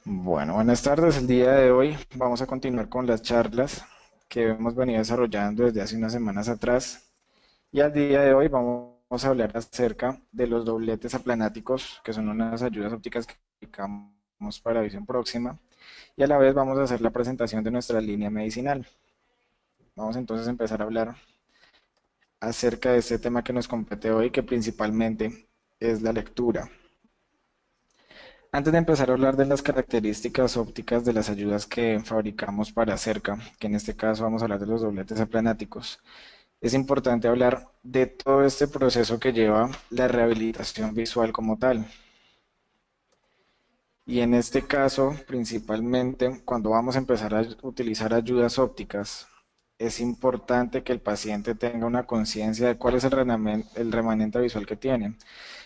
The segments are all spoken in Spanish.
Bueno, buenas tardes. El día de hoy vamos a continuar con las charlas que hemos venido desarrollando desde hace unas semanas atrás. Y al día de hoy vamos a hablar acerca de los dobletes aplanáticos, que son unas ayudas ópticas que aplicamos para visión próxima. Y a la vez vamos a hacer la presentación de nuestra línea medicinal. Vamos entonces a empezar a hablar acerca de este tema que nos compete hoy, que principalmente es la lectura. Antes de empezar a hablar de las características ópticas de las ayudas que fabricamos para cerca, que en este caso vamos a hablar de los dobletes aplanáticos, es importante hablar de todo este proceso que lleva la rehabilitación visual como tal. Y en este caso, principalmente, cuando vamos a empezar a utilizar ayudas ópticas, es importante que el paciente tenga una conciencia de cuál es el remanente visual que tiene,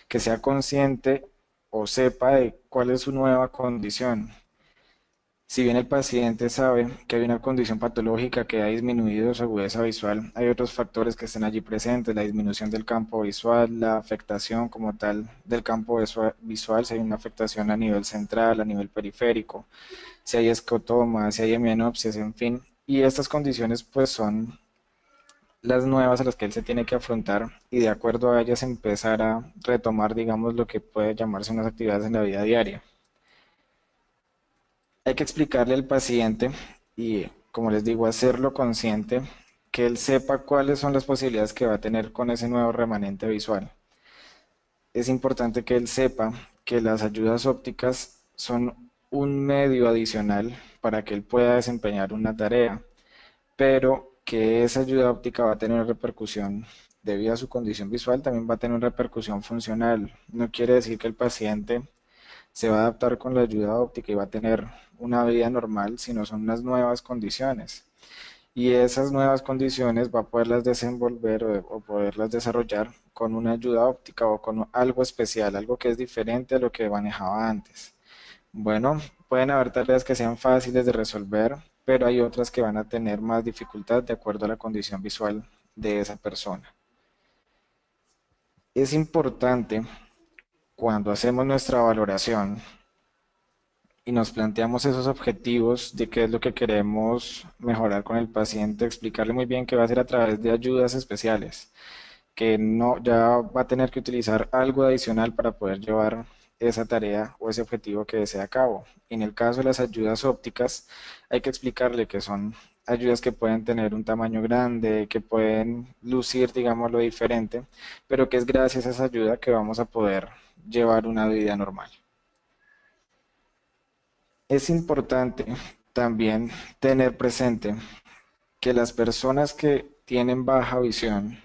que sea consciente o sepa de cuál es su nueva condición. Si bien el paciente sabe que hay una condición patológica que ha disminuido su agudeza visual, hay otros factores que están allí presentes, la disminución del campo visual, la afectación como tal del campo visual, si hay una afectación a nivel central, a nivel periférico, si hay escotoma, si hay hemianopsias, en fin. Y estas condiciones pues son las nuevas a las que él se tiene que afrontar y de acuerdo a ellas empezar a retomar, digamos, lo que puede llamarse unas actividades en la vida diaria. Hay que explicarle al paciente y, como les digo, hacerlo consciente, que él sepa cuáles son las posibilidades que va a tener con ese nuevo remanente visual. Es importante que él sepa que las ayudas ópticas son un medio adicional para que él pueda desempeñar una tarea, pero que esa ayuda óptica va a tener una repercusión debido a su condición visual, también va a tener una repercusión funcional. No quiere decir que el paciente se va a adaptar con la ayuda óptica y va a tener una vida normal, sino son unas nuevas condiciones. Y esas nuevas condiciones va a poderlas desenvolver o poderlas desarrollar con una ayuda óptica o con algo especial, algo que es diferente a lo que manejaba antes. Bueno, pueden haber tareas que sean fáciles de resolver, pero hay otras que van a tener más dificultad de acuerdo a la condición visual de esa persona. Es importante cuando hacemos nuestra valoración y nos planteamos esos objetivos de qué es lo que queremos mejorar con el paciente, explicarle muy bien que va a ser a través de ayudas especiales, que no ya va a tener que utilizar algo adicional para poder llevar esa tarea o ese objetivo que desea a cabo. En el caso de las ayudas ópticas, hay que explicarle que son ayudas que pueden tener un tamaño grande, que pueden lucir, digamos, lo diferente, pero que es gracias a esa ayuda que vamos a poder llevar una vida normal. Es importante también tener presente que las personas que tienen baja visión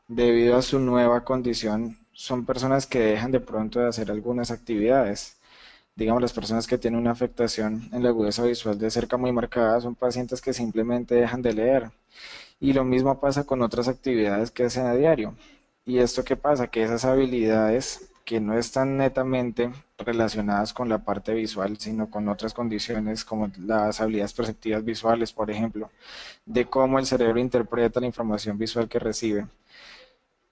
debido a su nueva condición son personas que dejan de pronto de hacer algunas actividades. Digamos, las personas que tienen una afectación en la agudeza visual de cerca muy marcada son pacientes que simplemente dejan de leer. Y lo mismo pasa con otras actividades que hacen a diario. ¿Y esto qué pasa? Que esas habilidades que no están netamente relacionadas con la parte visual, sino con otras condiciones como las habilidades perceptivas visuales, por ejemplo, de cómo el cerebro interpreta la información visual que recibe.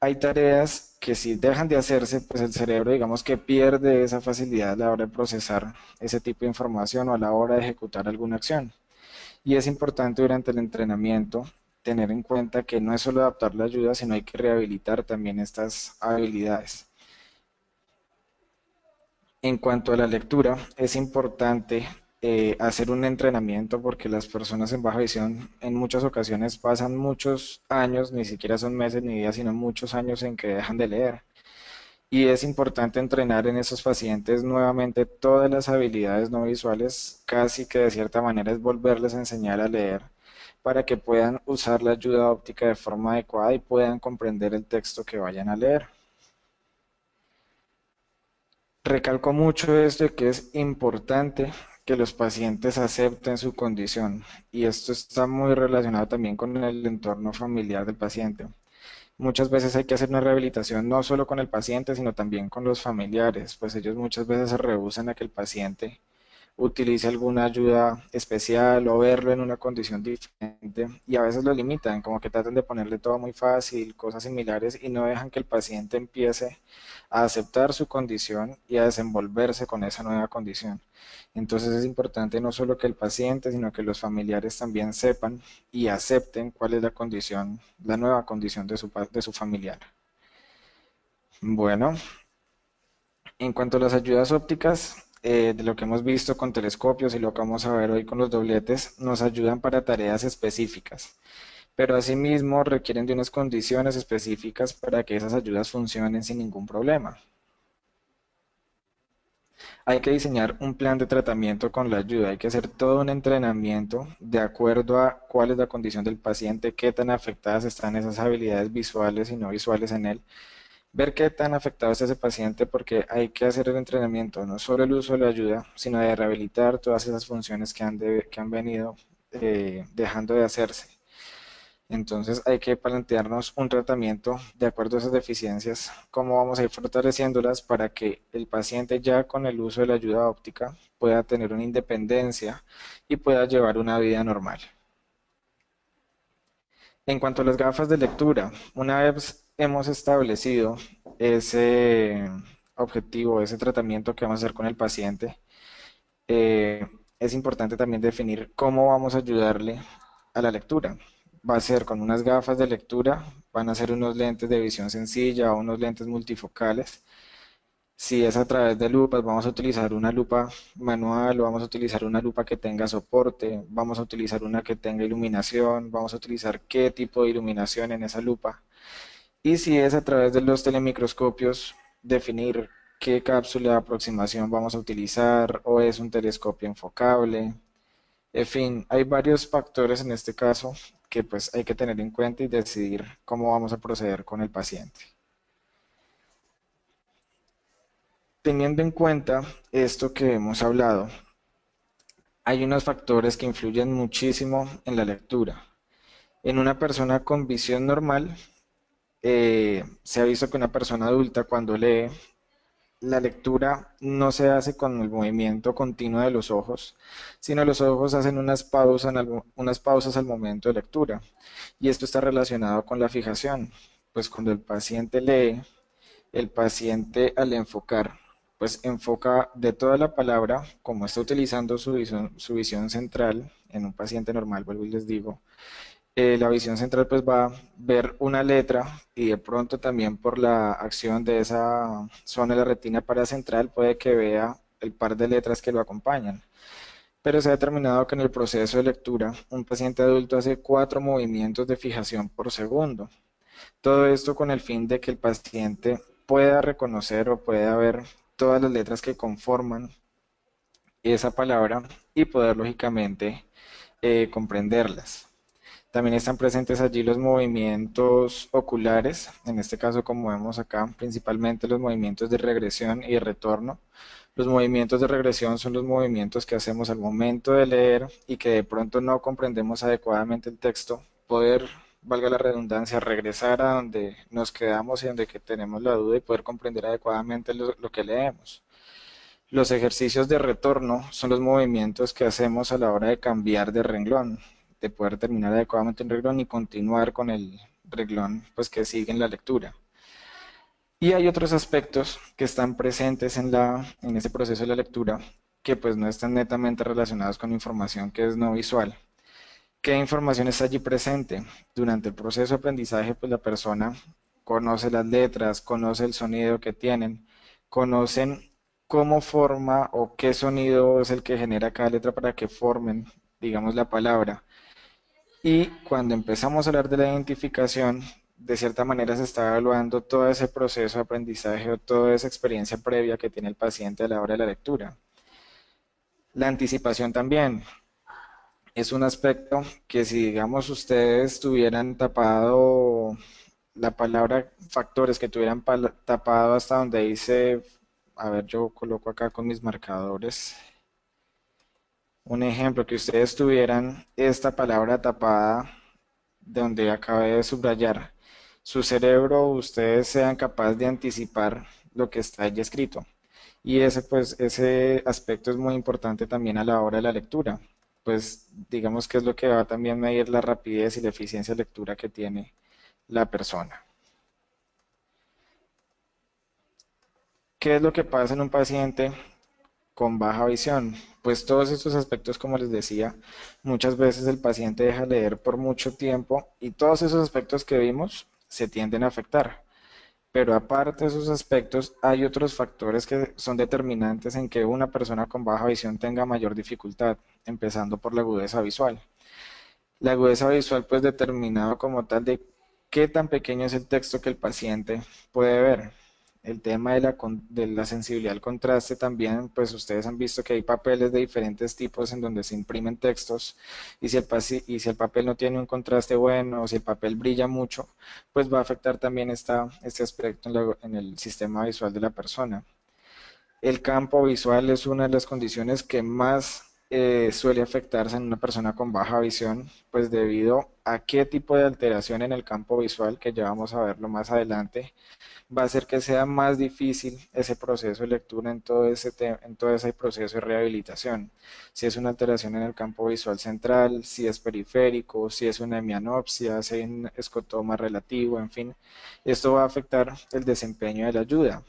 Hay tareas que si dejan de hacerse, pues el cerebro digamos que pierde esa facilidad a la hora de procesar ese tipo de información o a la hora de ejecutar alguna acción. Y es importante durante el entrenamiento tener en cuenta que no es solo adaptar la ayuda, sino hay que rehabilitar también estas habilidades. En cuanto a la lectura, es importante hacer un entrenamiento porque las personas en baja visión en muchas ocasiones pasan muchos años, ni siquiera son meses ni días, sino muchos años en que dejan de leer. Y es importante entrenar en esos pacientes nuevamente todas las habilidades no visuales, casi que de cierta manera es volverles a enseñar a leer para que puedan usar la ayuda óptica de forma adecuada y puedan comprender el texto que vayan a leer. Recalco mucho esto de que es importante que los pacientes acepten su condición y esto está muy relacionado también con el entorno familiar del paciente. Muchas veces hay que hacer una rehabilitación no solo con el paciente, sino también con los familiares, pues ellos muchas veces se rehúsan a que el paciente utilice alguna ayuda especial o verlo en una condición diferente y a veces lo limitan, como que tratan de ponerle todo muy fácil, cosas similares y no dejan que el paciente empiece a aceptar su condición y a desenvolverse con esa nueva condición. Entonces es importante no solo que el paciente, sino que los familiares también sepan y acepten cuál es la condición, la nueva condición de su familiar. Bueno, en cuanto a las ayudas ópticas, de lo que hemos visto con telescopios y lo que vamos a ver hoy con los dobletes, nos ayudan para tareas específicas, pero asimismo requieren de unas condiciones específicas para que esas ayudas funcionen sin ningún problema. Hay que diseñar un plan de tratamiento con la ayuda, hay que hacer todo un entrenamiento de acuerdo a cuál es la condición del paciente, qué tan afectadas están esas habilidades visuales y no visuales en él, ver qué tan afectado está ese paciente porque hay que hacer el entrenamiento, no solo el uso de la ayuda, sino de rehabilitar todas esas funciones que han venido dejando de hacerse. Entonces hay que plantearnos un tratamiento de acuerdo a esas deficiencias, cómo vamos a ir fortaleciéndolas para que el paciente ya con el uso de la ayuda óptica pueda tener una independencia y pueda llevar una vida normal. En cuanto a las gafas de lectura, una vez hemos establecido ese objetivo, ese tratamiento que vamos a hacer con el paciente, eh, es importante también definir cómo vamos a ayudarle a la lectura. Va a ser con unas gafas de lectura, van a ser unos lentes de visión sencilla o unos lentes multifocales. Si es a través de lupas, vamos a utilizar una lupa manual o vamos a utilizar una lupa que tenga soporte, vamos a utilizar una que tenga iluminación, vamos a utilizar qué tipo de iluminación en esa lupa. Y si es a través de los telemicroscopios, definir qué cápsula de aproximación vamos a utilizar o es un telescopio enfocable. En fin, hay varios factores en este caso que pues hay que tener en cuenta y decidir cómo vamos a proceder con el paciente. Teniendo en cuenta esto que hemos hablado, hay unos factores que influyen muchísimo en la lectura. En una persona con visión normal, se ha visto que una persona adulta cuando lee, la lectura no se hace con el movimiento continuo de los ojos, sino los ojos hacen unas pausas al momento de lectura. Y esto está relacionado con la fijación, pues cuando el paciente lee, el paciente al enfocar, pues enfoca de toda la palabra, como está utilizando su visión central en un paciente normal, vuelvo y les digo, la visión central pues va a ver una letra y de pronto también por la acción de esa zona de la retina paracentral puede que vea el par de letras que lo acompañan. Pero se ha determinado que en el proceso de lectura un paciente adulto hace 4 movimientos de fijación por segundo. Todo esto con el fin de que el paciente pueda reconocer o pueda ver todas las letras que conforman esa palabra y poder lógicamente comprenderlas. También están presentes allí los movimientos oculares, en este caso como vemos acá, principalmente los movimientos de regresión y de retorno. Los movimientos de regresión son los movimientos que hacemos al momento de leer y que de pronto no comprendemos adecuadamente el texto, poder, valga la redundancia, regresar a donde nos quedamos y donde que tenemos la duda y poder comprender adecuadamente lo que leemos. Los ejercicios de retorno son los movimientos que hacemos a la hora de cambiar de renglón, de poder terminar adecuadamente un renglón y continuar con el renglón pues, que sigue en la lectura. Y hay otros aspectos que están presentes en ese proceso de la lectura que pues no están netamente relacionados con información que es no visual. ¿Qué información está allí presente? Durante el proceso de aprendizaje, pues la persona conoce las letras, conoce el sonido que tienen, conocen cómo forma o qué sonido es el que genera cada letra para que formen, digamos, la palabra. Y cuando empezamos a hablar de la identificación, de cierta manera se está evaluando todo ese proceso de aprendizaje o toda esa experiencia previa que tiene el paciente a la hora de la lectura. La anticipación también es un aspecto que si digamos ustedes tuvieran tapado la palabra factores, que tuvieran tapado hasta donde dice, a ver, yo coloco acá con mis marcadores, un ejemplo, que ustedes tuvieran esta palabra tapada de donde acabé de subrayar, su cerebro, ustedes sean capaces de anticipar lo que está allí escrito. Y ese aspecto es muy importante también a la hora de la lectura. Pues digamos que es lo que va también a medir la rapidez y la eficiencia de lectura que tiene la persona. ¿Qué es lo que pasa en un paciente con baja visión? Pues todos estos aspectos, como les decía, muchas veces el paciente deja de leer por mucho tiempo y todos esos aspectos que vimos se tienden a afectar. Pero aparte de esos aspectos, hay otros factores que son determinantes en que una persona con baja visión tenga mayor dificultad, empezando por la agudeza visual. La agudeza visual, pues determinado como tal de qué tan pequeño es el texto que el paciente puede ver. El tema de de la sensibilidad al contraste también, pues ustedes han visto que hay papeles de diferentes tipos en donde se imprimen textos y y si el papel no tiene un contraste bueno o si el papel brilla mucho, pues va a afectar también este aspecto en el sistema visual de la persona. El campo visual es una de las condiciones que más suele afectarse en una persona con baja visión, pues debido a qué tipo de alteración en el campo visual, que ya vamos a verlo más adelante, va a hacer que sea más difícil ese proceso de lectura en todo ese proceso de rehabilitación. Si es una alteración en el campo visual central, si es periférico, si es una hemianopsia, si hay un escotoma relativo, en fin, esto va a afectar el desempeño de la ayuda.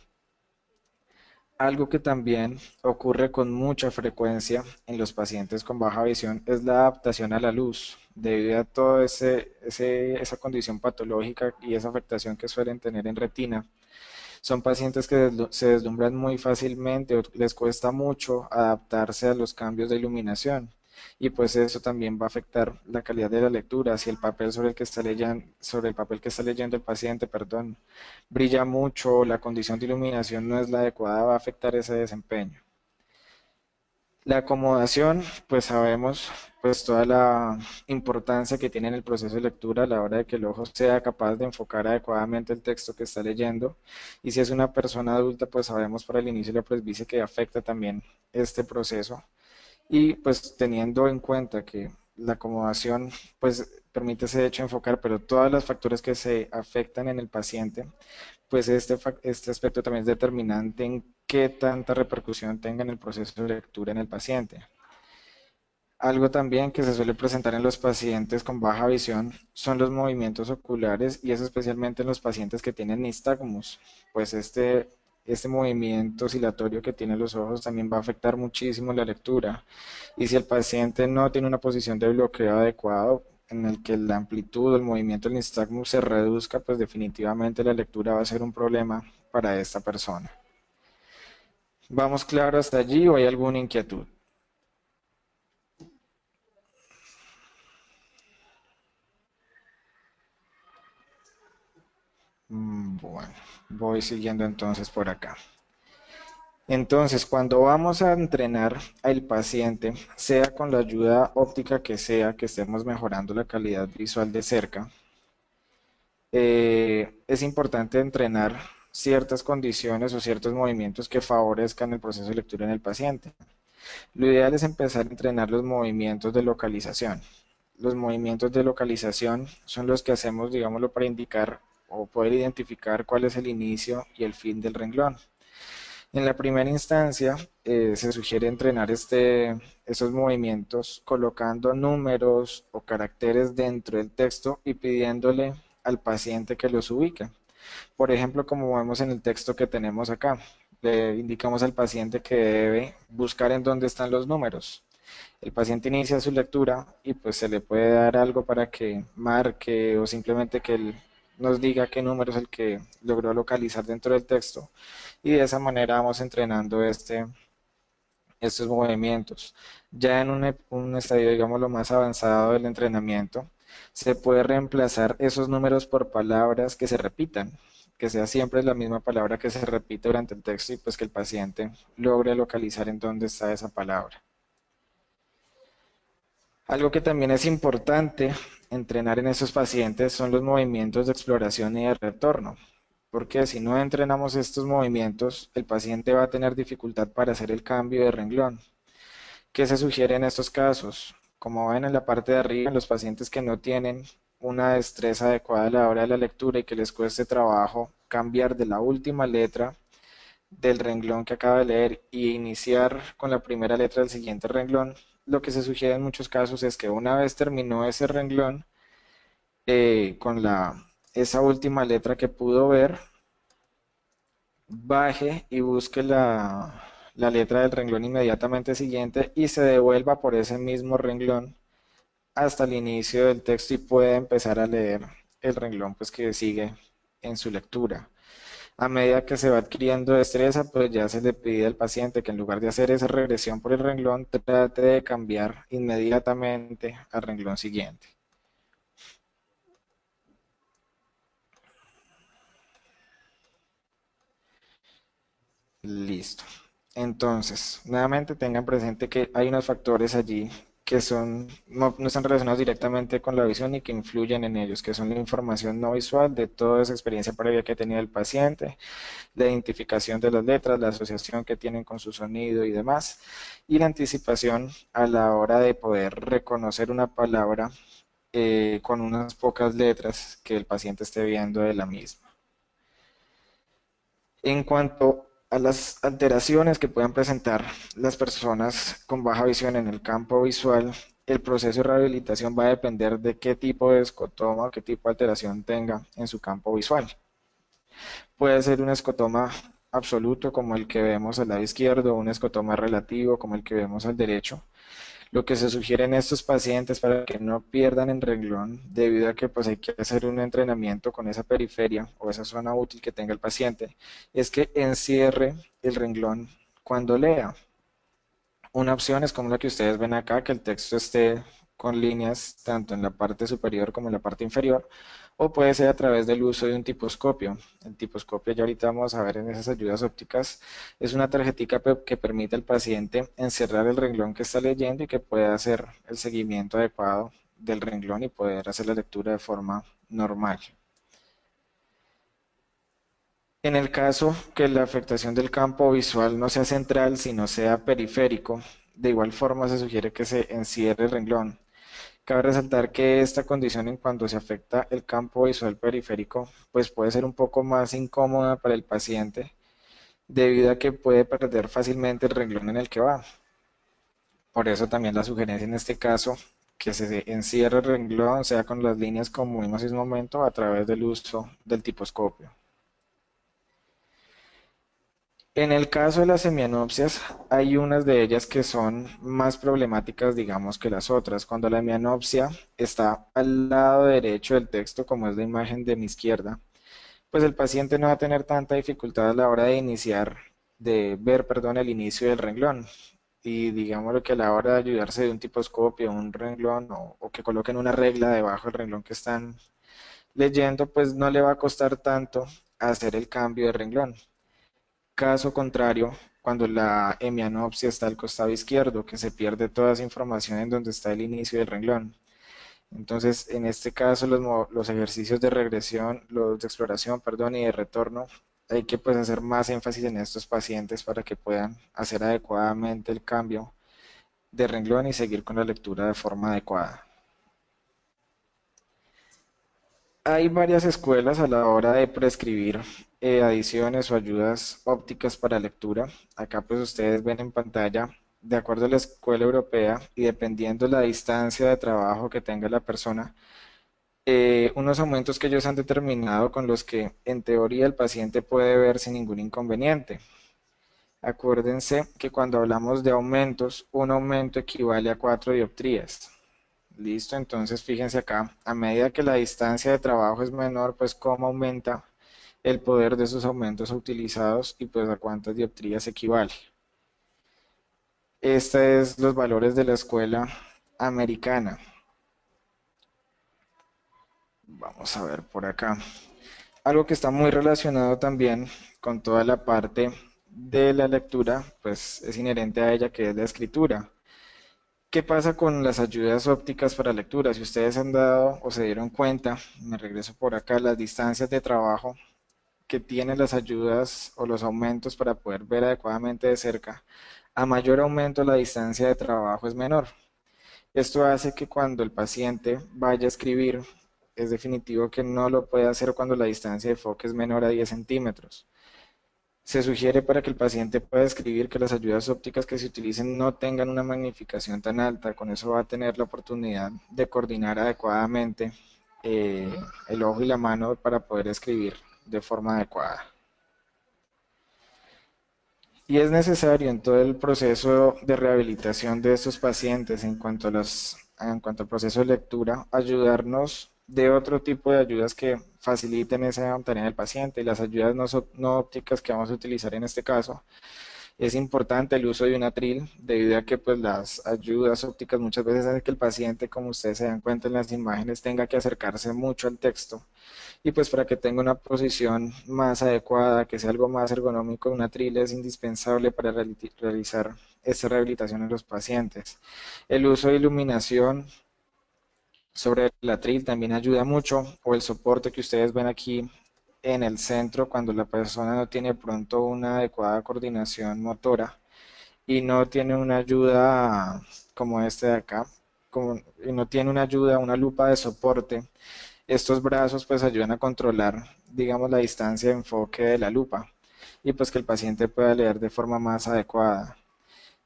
Algo que también ocurre con mucha frecuencia en los pacientes con baja visión es la adaptación a la luz, debido a toda esa condición patológica y esa afectación que suelen tener en retina. Son pacientes que se deslumbran muy fácilmente o les cuesta mucho adaptarse a los cambios de iluminación y pues eso también va a afectar la calidad de la lectura. Si el papel sobre el papel que está leyendo el paciente, perdón, brilla mucho, la condición de iluminación no es la adecuada, va a afectar ese desempeño. La acomodación, pues sabemos pues toda la importancia que tiene en el proceso de lectura a la hora de que el ojo sea capaz de enfocar adecuadamente el texto que está leyendo. Y si es una persona adulta, pues sabemos por el inicio de la presbicia que afecta también este proceso. Y pues teniendo en cuenta que la acomodación pues permite ese hecho de enfocar, pero todas las factores que se afectan en el paciente, pues este aspecto también es determinante en qué tanta repercusión tenga en el proceso de lectura en el paciente. Algo también que se suele presentar en los pacientes con baja visión son los movimientos oculares y eso especialmente en los pacientes que tienen nistagmus, pues este movimiento oscilatorio que tienen los ojos también va a afectar muchísimo la lectura y si el paciente no tiene una posición de bloqueo adecuado en el que la amplitud o el movimiento del nistagmus se reduzca, pues definitivamente la lectura va a ser un problema para esta persona. ¿Vamos claro hasta allí o hay alguna inquietud? Bueno, voy siguiendo entonces por acá. Entonces, cuando vamos a entrenar al paciente, sea con la ayuda óptica que sea, que estemos mejorando la calidad visual de cerca, es importante entrenar ciertas condiciones o ciertos movimientos que favorezcan el proceso de lectura en el paciente. Lo ideal es empezar a entrenar los movimientos de localización. Los movimientos de localización son los que hacemos, digámoslo, para indicar o poder identificar cuál es el inicio y el fin del renglón. En la primera instancia, se sugiere entrenar esos movimientos colocando números o caracteres dentro del texto y pidiéndole al paciente que los ubique. Por ejemplo, como vemos en el texto que tenemos acá, le indicamos al paciente que debe buscar en dónde están los números. El paciente inicia su lectura y pues se le puede dar algo para que marque o simplemente que él nos diga qué número es el que logró localizar dentro del texto y de esa manera vamos entrenando estos movimientos. Ya en un estadio, digamos, lo más avanzado del entrenamiento, se puede reemplazar esos números por palabras que se repitan, que sea siempre la misma palabra que se repite durante el texto y pues que el paciente logre localizar en dónde está esa palabra. Algo que también es importante entrenar en estos pacientes son los movimientos de exploración y de retorno, porque si no entrenamos estos movimientos, el paciente va a tener dificultad para hacer el cambio de renglón. ¿Qué se sugiere en estos casos? Como ven en la parte de arriba, en los pacientes que no tienen una destreza adecuada a la hora de la lectura y que les cueste trabajo cambiar de la última letra del renglón que acaba de leer y iniciar con la primera letra del siguiente renglón, lo que se sugiere en muchos casos es que una vez terminó ese renglón, con esa última letra que pudo ver, baje y busque la letra del renglón inmediatamente siguiente y se devuelva por ese mismo renglón hasta el inicio del texto y pueda empezar a leer el renglón pues que sigue en su lectura. A medida que se va adquiriendo destreza, pues ya se le pide al paciente que en lugar de hacer esa regresión por el renglón, trate de cambiar inmediatamente al renglón siguiente. Listo. Entonces, nuevamente tengan presente que hay unos factores allí que no están relacionados directamente con la visión y que influyen en ellos, que son la información no visual de toda esa experiencia previa que ha tenido el paciente, la identificación de las letras, la asociación que tienen con su sonido y demás, y la anticipación a la hora de poder reconocer una palabra con unas pocas letras que el paciente esté viendo de la misma. En cuanto a las alteraciones que puedan presentar las personas con baja visión en el campo visual, el proceso de rehabilitación va a depender de qué tipo de escotoma o qué tipo de alteración tenga en su campo visual. Puede ser un escotoma absoluto como el que vemos al lado izquierdo, o un escotoma relativo como el que vemos al derecho. Lo que se sugiere en estos pacientes para que no pierdan el renglón, debido a que pues hay que hacer un entrenamiento con esa periferia o esa zona útil que tenga el paciente, es que encierre el renglón cuando lea. Una opción es como la que ustedes ven acá, que el texto esté con líneas tanto en la parte superior como en la parte inferior, o puede ser a través del uso de un tiposcopio. El tiposcopio, ya ahorita vamos a ver en esas ayudas ópticas, es una tarjetica que permite al paciente encerrar el renglón que está leyendo y que pueda hacer el seguimiento adecuado del renglón y poder hacer la lectura de forma normal. En el caso que la afectación del campo visual no sea central, sino sea periférico, de igual forma se sugiere que se encierre el renglón. Cabe resaltar que esta condición en cuanto se afecta el campo visual periférico, pues puede ser un poco más incómoda para el paciente, debido a que puede perder fácilmente el renglón en el que va. Por eso también la sugerencia en este caso, que se encierre el renglón, sea con las líneas como vimos en ese momento, a través del uso del tiposcopio. En el caso de las hemianopsias, hay unas de ellas que son más problemáticas, digamos, que las otras. Cuando la hemianopsia está al lado derecho del texto, como es la imagen de mi izquierda, pues el paciente no va a tener tanta dificultad a la hora de ver, perdón, el inicio del renglón. Y digámoslo que a la hora de ayudarse de un tiposcopio, un renglón o que coloquen una regla debajo del renglón que están leyendo, pues no le va a costar tanto hacer el cambio de renglón. Caso contrario, cuando la hemianopsia está al costado izquierdo, que se pierde toda esa información en donde está el inicio del renglón. Entonces, en este caso, los ejercicios de regresión, los de exploración, perdón, y de retorno, hay que pues hacer más énfasis en estos pacientes para que puedan hacer adecuadamente el cambio de renglón y seguir con la lectura de forma adecuada. Hay varias escuelas a la hora de prescribir adiciones o ayudas ópticas para lectura. Acá pues ustedes ven en pantalla, de acuerdo a la escuela europea y dependiendo la distancia de trabajo que tenga la persona, unos aumentos que ellos han determinado con los que en teoría el paciente puede ver sin ningún inconveniente. Acuérdense que cuando hablamos de aumentos, un aumento equivale a 4 dioptrías. Listo, entonces fíjense acá, a medida que la distancia de trabajo es menor, pues cómo aumenta el poder de esos aumentos utilizados y pues a cuántas dioptrías equivale. Estos es los valores de la escuela americana. Vamos a ver por acá. Algo que está muy relacionado también con toda la parte de la lectura, pues es inherente a ella, que es la escritura. ¿Qué pasa con las ayudas ópticas para lectura? Si ustedes han dado o se dieron cuenta, me regreso por acá, las distancias de trabajo que tienen las ayudas o los aumentos para poder ver adecuadamente de cerca, a mayor aumento la distancia de trabajo es menor. Esto hace que cuando el paciente vaya a escribir, es definitivo que no lo puede hacer cuando la distancia de enfoque es menor a 10 centímetros. Se sugiere para que el paciente pueda escribir que las ayudas ópticas que se utilicen no tengan una magnificación tan alta. Con eso va a tener la oportunidad de coordinar adecuadamente el ojo y la mano para poder escribir de forma adecuada. Y es necesario en todo el proceso de rehabilitación de estos pacientes en cuanto al proceso de lectura, ayudarnos de otro tipo de ayudas que faciliten esa tarea del paciente. Y las ayudas no ópticas que vamos a utilizar en este caso, es importante el uso de un atril, debido a que pues las ayudas ópticas muchas veces hacen que el paciente, como ustedes se dan cuenta en las imágenes, tenga que acercarse mucho al texto. Y pues para que tenga una posición más adecuada, que sea algo más ergonómico, un atril es indispensable para realizar esta rehabilitación en los pacientes. El uso de iluminación sobre el atril también ayuda mucho, o el soporte que ustedes ven aquí en el centro cuando la persona no tiene pronto una adecuada coordinación motora y no tiene una ayuda como este de acá, y no tiene una ayuda, una lupa de soporte. Estos brazos pues ayudan a controlar, digamos, la distancia de enfoque de la lupa y pues que el paciente pueda leer de forma más adecuada.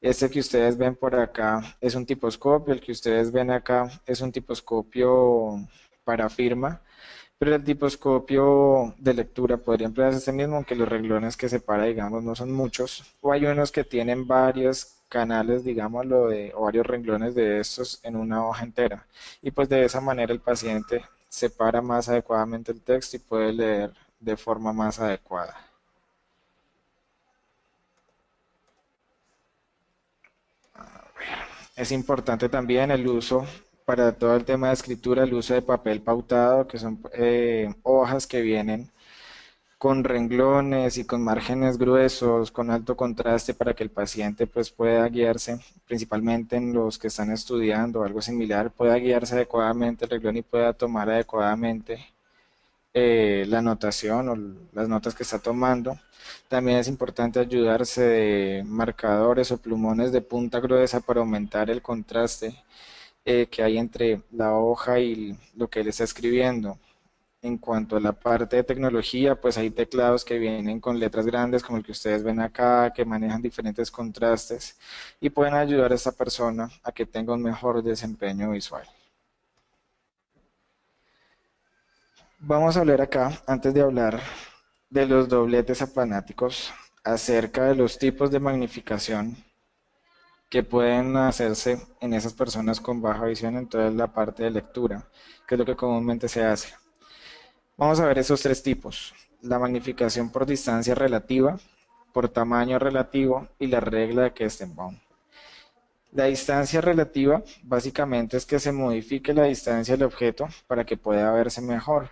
Este que ustedes ven por acá es un tiposcopio, el que ustedes ven acá es un tiposcopio para firma, pero el tiposcopio de lectura podría emplearse este mismo, aunque los renglones que separa, digamos, no son muchos, o hay unos que tienen varios canales, digámoslo, o varios renglones de estos en una hoja entera, y pues de esa manera el paciente separa más adecuadamente el texto y puede leer de forma más adecuada. Es importante también el uso para todo el tema de escritura, el uso de papel pautado, que son hojas que vienen con renglones y con márgenes gruesos, con alto contraste para que el paciente pues pueda guiarse, principalmente en los que están estudiando o algo similar, pueda guiarse adecuadamente el renglón y pueda tomar adecuadamente la anotación o las notas que está tomando. También es importante ayudarse de marcadores o plumones de punta gruesa para aumentar el contraste que hay entre la hoja y lo que él está escribiendo. En cuanto a la parte de tecnología, pues hay teclados que vienen con letras grandes como el que ustedes ven acá, que manejan diferentes contrastes y pueden ayudar a esta persona a que tenga un mejor desempeño visual. Vamos a hablar acá, antes de hablar de los dobletes aplanáticos, acerca de los tipos de magnificación que pueden hacerse en esas personas con baja visión en toda la parte de lectura, que es lo que comúnmente se hace. Vamos a ver esos tres tipos: la magnificación por distancia relativa, por tamaño relativo y la regla de Kestenbaum. La distancia relativa básicamente es que se modifique la distancia del objeto para que pueda verse mejor.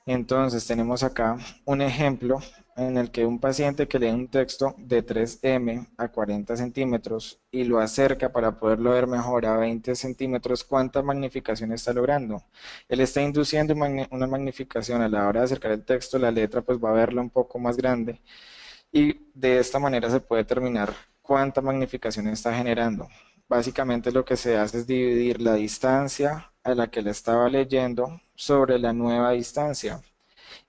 Entonces tenemos acá un ejemplo en el que un paciente que lee un texto de 3M a 40 centímetros y lo acerca para poderlo ver mejor a 20 centímetros, ¿cuánta magnificación está logrando? Él está induciendo una magnificación a la hora de acercar el texto, la letra pues va a verla un poco más grande y de esta manera se puede determinar cuánta magnificación está generando. Básicamente lo que se hace es dividir la distancia a la que le estaba leyendo sobre la nueva distancia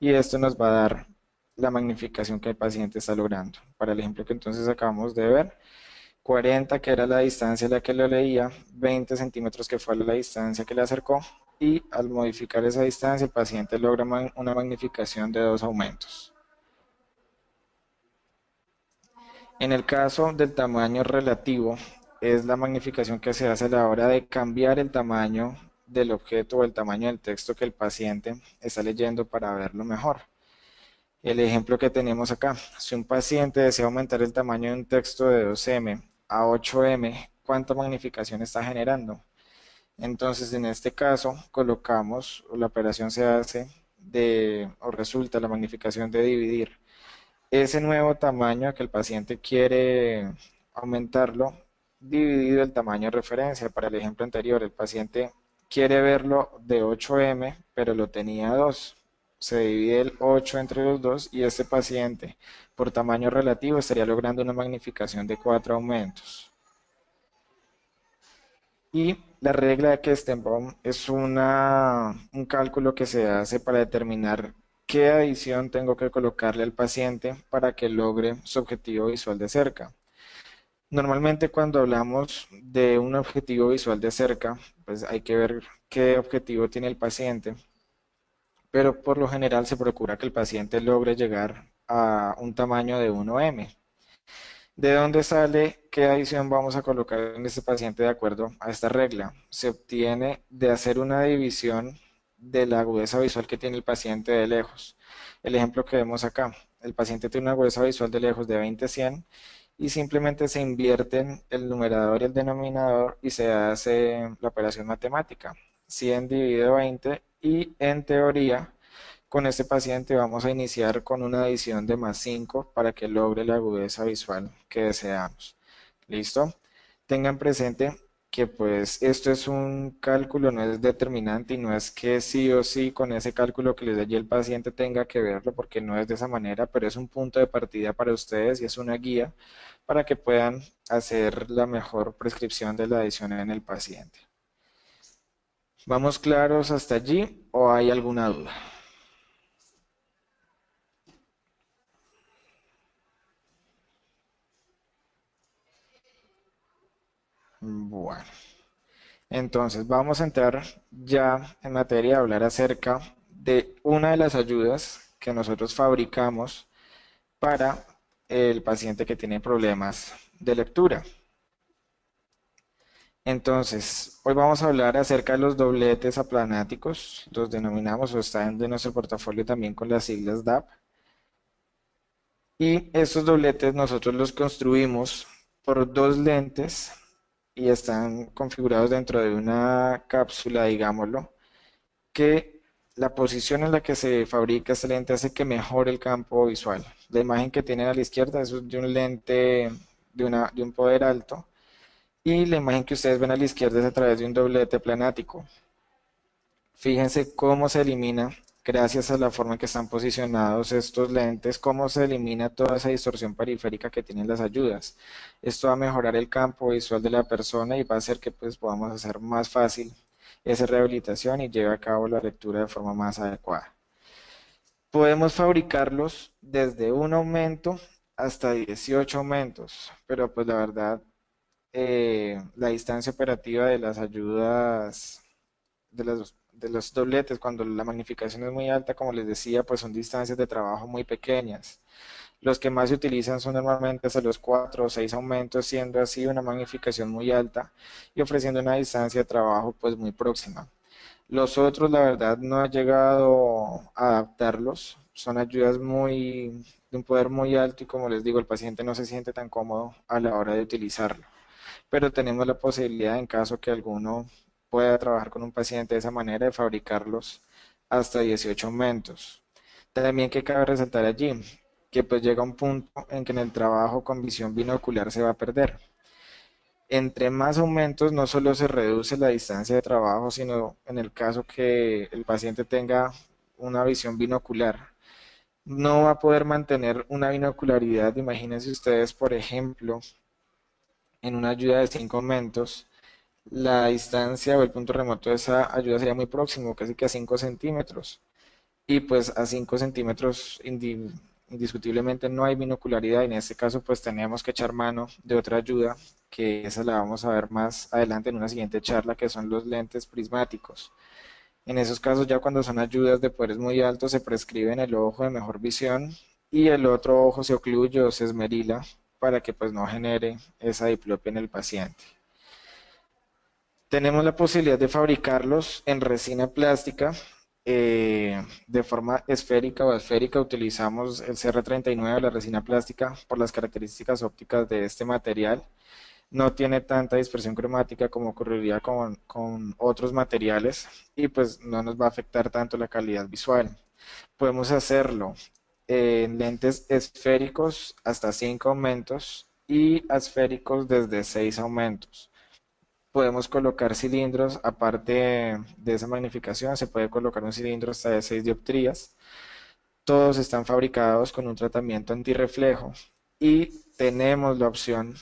y esto nos va a dar la magnificación que el paciente está logrando. Para el ejemplo que entonces acabamos de ver, 40 que era la distancia a la que lo leía, 20 centímetros que fue la distancia que le acercó y al modificar esa distancia el paciente logra una magnificación de 2 aumentos. En el caso del tamaño relativo, es la magnificación que se hace a la hora de cambiar el tamaño del objeto o el tamaño del texto que el paciente está leyendo para verlo mejor. El ejemplo que tenemos acá: si un paciente desea aumentar el tamaño de un texto de 2M a 8M, ¿cuánta magnificación está generando? Entonces, en este caso, colocamos, o la operación se hace o resulta la magnificación de dividir ese nuevo tamaño que el paciente quiere aumentarlo, dividido el tamaño de referencia. Para el ejemplo anterior, el paciente quiere verlo de 8M, pero lo tenía 2. Se divide el 8 entre los dos y este paciente, por tamaño relativo, estaría logrando una magnificación de 4 aumentos. Y la regla de Kestenbaum es un cálculo que se hace para determinar qué adición tengo que colocarle al paciente para que logre su objetivo visual de cerca. Normalmente cuando hablamos de un objetivo visual de cerca, pues hay que ver qué objetivo tiene el paciente, pero por lo general se procura que el paciente logre llegar a un tamaño de 1M. ¿De dónde sale qué adición vamos a colocar en este paciente de acuerdo a esta regla? Se obtiene de hacer una división de la agudeza visual que tiene el paciente de lejos. El ejemplo que vemos acá, el paciente tiene una agudeza visual de lejos de 20-100 y simplemente se invierten el numerador y el denominador y se hace la operación matemática. 100 dividido 20 y en teoría con este paciente vamos a iniciar con una adición de +5 para que logre la agudeza visual que deseamos. ¿Listo? Tengan presente que pues esto es un cálculo, no es determinante y no es que sí o sí con ese cálculo que les dé allí el paciente tenga que verlo porque no es de esa manera, pero es un punto de partida para ustedes y es una guía para que puedan hacer la mejor prescripción de la adición en el paciente. ¿Vamos claros hasta allí o hay alguna duda? Bueno, entonces vamos a entrar ya en materia de hablar acerca de una de las ayudas que nosotros fabricamos para el paciente que tiene problemas de lectura. Entonces, hoy vamos a hablar acerca de los dobletes aplanáticos, los denominamos o están de nuestro portafolio también con las siglas DAP. Y estos dobletes nosotros los construimos por dos lentes y están configurados dentro de una cápsula, digámoslo, que la posición en la que se fabrica este lente hace que mejore el campo visual. La imagen que tienen a la izquierda es de un lente de un poder alto y la imagen que ustedes ven a la izquierda es a través de un doblete planático. Fíjense cómo se elimina, gracias a la forma en que están posicionados estos lentes, cómo se elimina toda esa distorsión periférica que tienen las ayudas. Esto va a mejorar el campo visual de la persona y va a hacer que pues, podamos hacer más fácil esa rehabilitación y lleve a cabo la lectura de forma más adecuada. Podemos fabricarlos desde un aumento hasta 18 aumentos, pero pues la verdad, la distancia operativa de las ayudas de los dobletes, cuando la magnificación es muy alta, como les decía, pues son distancias de trabajo muy pequeñas. Los que más se utilizan son normalmente hasta los 4 o 6 aumentos, siendo así una magnificación muy alta y ofreciendo una distancia de trabajo pues muy próxima. Los otros, la verdad, no he llegado a adaptarlos. Son ayudas de un poder muy alto y como les digo, el paciente no se siente tan cómodo a la hora de utilizarlo. Pero tenemos la posibilidad, en caso que alguno pueda trabajar con un paciente de esa manera, de fabricarlos hasta 18 aumentos. También que cabe resaltar allí, que pues llega un punto en que en el trabajo con visión binocular se va a perder. Entre más aumentos, no solo se reduce la distancia de trabajo, sino en el caso que el paciente tenga una visión binocular, no va a poder mantener una binocularidad. Imagínense ustedes, por ejemplo, en una ayuda de 5 aumentos, la distancia o el punto remoto de esa ayuda sería muy próximo, casi que a 5 centímetros. Y pues a 5 centímetros indiscutiblemente no hay binocularidad y en este caso pues tenemos que echar mano de otra ayuda que esa la vamos a ver más adelante en una siguiente charla, que son los lentes prismáticos. En esos casos ya cuando son ayudas de poderes muy altos se prescribe en el ojo de mejor visión y el otro ojo se ocluye o se esmerila para que pues no genere esa diplopia en el paciente. Tenemos la posibilidad de fabricarlos en resina plástica de forma esférica o esférica. Utilizamos el CR39, la resina plástica, por las características ópticas de este material. No tiene tanta dispersión cromática como ocurriría con otros materiales y pues no nos va a afectar tanto la calidad visual. Podemos hacerlo en lentes esféricos hasta 5 aumentos y asféricos desde 6 aumentos. Podemos colocar cilindros, aparte de esa magnificación, se puede colocar un cilindro hasta de 6 dioptrías. Todos están fabricados con un tratamiento antirreflejo y tenemos la opción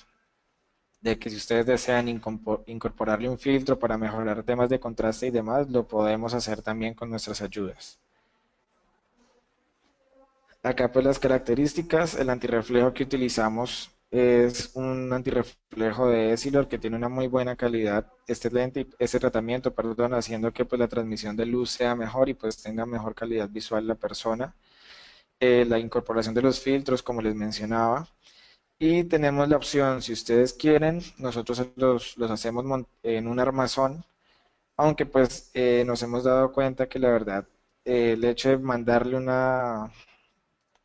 de que si ustedes desean incorporarle un filtro para mejorar temas de contraste y demás, lo podemos hacer también con nuestras ayudas. Acá pues las características, el antirreflejo que utilizamos es un antirreflejo de Essilor que tiene una muy buena calidad, este tratamiento, perdón, haciendo que pues la transmisión de luz sea mejor y pues tenga mejor calidad visual la persona. la incorporación de los filtros, como les mencionaba. Y tenemos la opción, si ustedes quieren, nosotros los hacemos en un armazón, aunque pues nos hemos dado cuenta que la verdad, el hecho de mandarle una,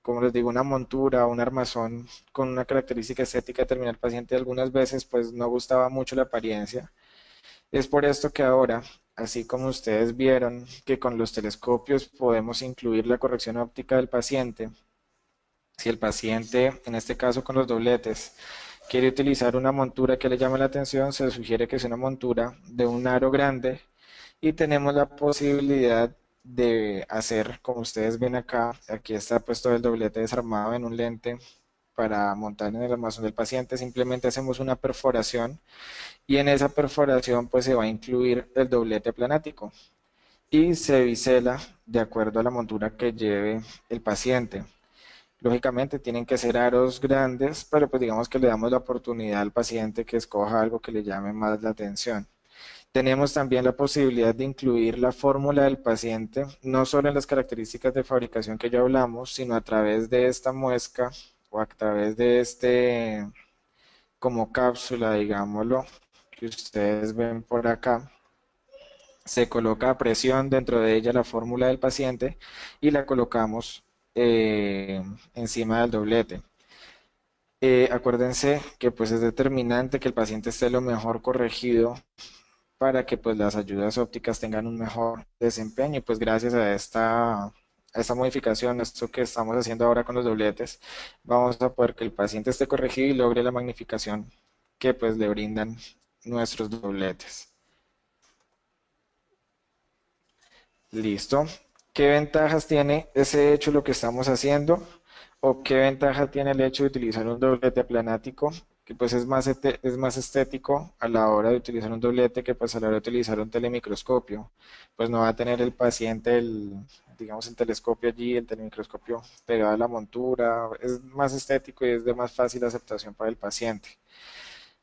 como les digo, una montura, un armazón con una característica estética determinada al paciente algunas veces pues no gustaba mucho la apariencia. Es por esto que ahora, así como ustedes vieron que con los telescopios podemos incluir la corrección óptica del paciente, si el paciente, en este caso con los dobletes, quiere utilizar una montura que le llame la atención, se sugiere que sea una montura de un aro grande y tenemos la posibilidad de hacer, como ustedes ven acá, aquí está puesto el doblete desarmado en un lente para montar en el armazón del paciente, simplemente hacemos una perforación y en esa perforación pues se va a incluir el doblete planático y se bisela de acuerdo a la montura que lleve el paciente. Lógicamente tienen que ser aros grandes, pero pues digamos que le damos la oportunidad al paciente que escoja algo que le llame más la atención. Tenemos también la posibilidad de incluir la fórmula del paciente, no solo en las características de fabricación que ya hablamos, sino a través de esta muesca o a través de este como cápsula, digámoslo, que ustedes ven por acá. Se coloca a presión dentro de ella la fórmula del paciente y la colocamos encima del doblete. Acuérdense que pues es determinante que el paciente esté lo mejor corregido para que pues las ayudas ópticas tengan un mejor desempeño y pues gracias a esta modificación, esto que estamos haciendo ahora con los dobletes, vamos a poder que el paciente esté corregido y logre la magnificación que pues le brindan nuestros dobletes. Listo. ¿Qué ventajas tiene ese hecho lo que estamos haciendo? ¿O qué ventaja tiene el hecho de utilizar un doblete planático? Que pues es más estético a la hora de utilizar un doblete que pues a la hora de utilizar un telemicroscopio. Pues no va a tener el paciente digamos, el telescopio allí, el telemicroscopio pegado a la montura. Es más estético y es de más fácil aceptación para el paciente.